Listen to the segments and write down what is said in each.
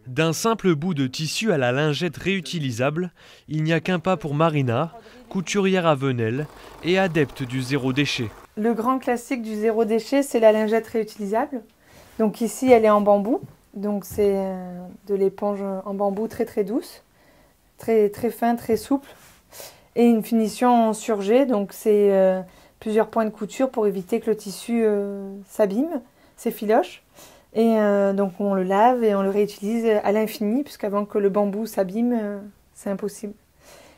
D'un simple bout de tissu à la lingette réutilisable, il n'y a qu'un pas pour Marina, couturière à Venelle et adepte du zéro déchet. Le grand classique du zéro déchet, c'est la lingette réutilisable. Donc ici, elle est en bambou. Donc c'est de l'éponge en bambou très très douce, très fin, très souple. Et une finition en surjet, donc c'est plusieurs points de couture pour éviter que le tissu s'abîme, s'effiloche. Et donc on le lave et on le réutilise à l'infini, puisqu'avant que le bambou s'abîme, c'est impossible.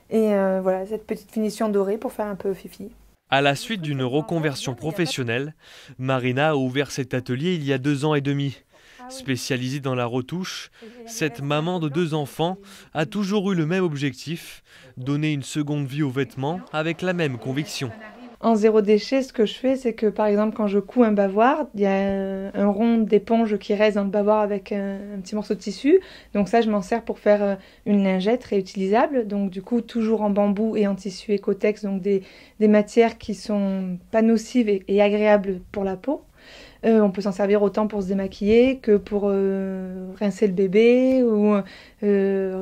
Et voilà, cette petite finition dorée pour faire un peu fifi. À la suite d'une reconversion professionnelle, Marina a ouvert cet atelier il y a 2 ans et demi. Spécialisée dans la retouche, cette maman de 2 enfants a toujours eu le même objectif, donner une seconde vie aux vêtements avec la même conviction. En zéro déchet, ce que je fais, c'est que par exemple quand je couds un bavoir, il y a un rond d'éponge qui reste dans le bavoir avec un petit morceau de tissu. Donc ça, je m'en sers pour faire une lingette réutilisable. Donc du coup, toujours en bambou et en tissu Ecotex, donc des matières qui sont pas nocives et agréables pour la peau. On peut s'en servir autant pour se démaquiller que pour rincer le bébé ou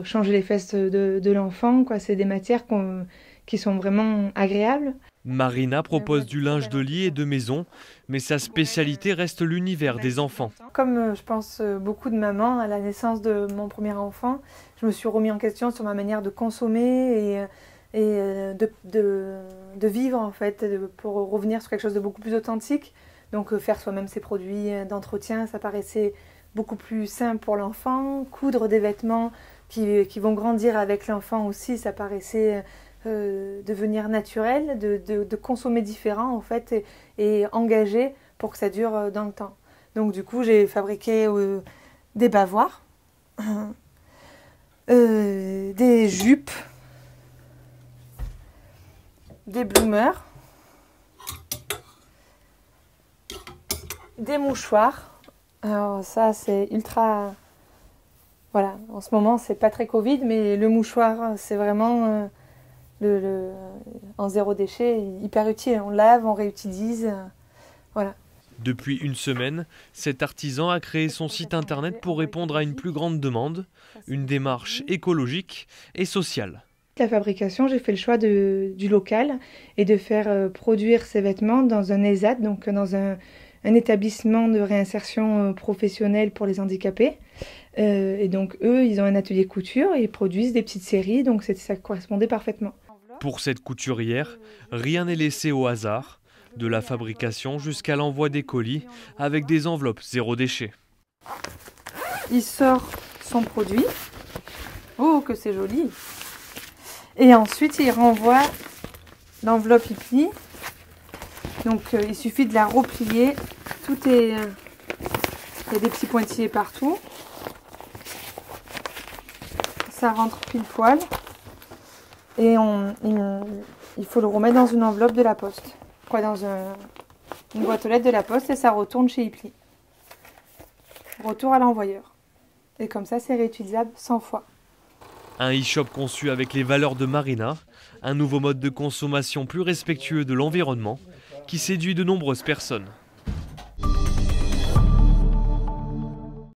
changer les fesses de l'enfant. C'est des matières qui sont vraiment agréables. Marina propose du linge de lit et de maison, mais sa spécialité reste l'univers des enfants. Comme je pense beaucoup de mamans, à la naissance de mon premier enfant, je me suis remis en question sur ma manière de consommer et de vivre en fait, pour revenir sur quelque chose de beaucoup plus authentique. Donc faire soi-même ses produits d'entretien, ça paraissait beaucoup plus simple pour l'enfant. Coudre des vêtements qui vont grandir avec l'enfant aussi, ça paraissait devenir naturel, de consommer différent en fait et engagé pour que ça dure dans le temps. Donc du coup j'ai fabriqué des bavoirs, des jupes, des bloomers, des mouchoirs. Alors ça c'est ultra... Voilà, en ce moment c'est pas très Covid, mais le mouchoir c'est vraiment... en zéro déchet, hyper utile. On lave, on réutilise, voilà. Depuis une semaine, cet artisan a créé son site internet pour répondre à une plus grande demande, une démarche écologique et sociale. La fabrication, j'ai fait le choix du local et de faire produire ces vêtements dans un ESAT, donc dans un établissement de réinsertion professionnelle pour les handicapés. Et donc eux, ils ont un atelier couture et ils produisent des petites séries, donc ça correspondait parfaitement. Pour cette couturière, rien n'est laissé au hasard, de la fabrication jusqu'à l'envoi des colis avec des enveloppes zéro déchet. Il sort son produit. Oh, que c'est joli! Et ensuite, il renvoie l'enveloppe plie. Donc, il suffit de la replier. Tout est... il y a des petits pointillés partout. Ça rentre pile poil. Et il faut le remettre dans une enveloppe de la poste. Dans une boîte aux lettres de la poste et ça retourne chez Ipli. Retour à l'envoyeur. Et comme ça, c'est réutilisable 100 fois. Un e-shop conçu avec les valeurs de Marina, un nouveau mode de consommation plus respectueux de l'environnement qui séduit de nombreuses personnes.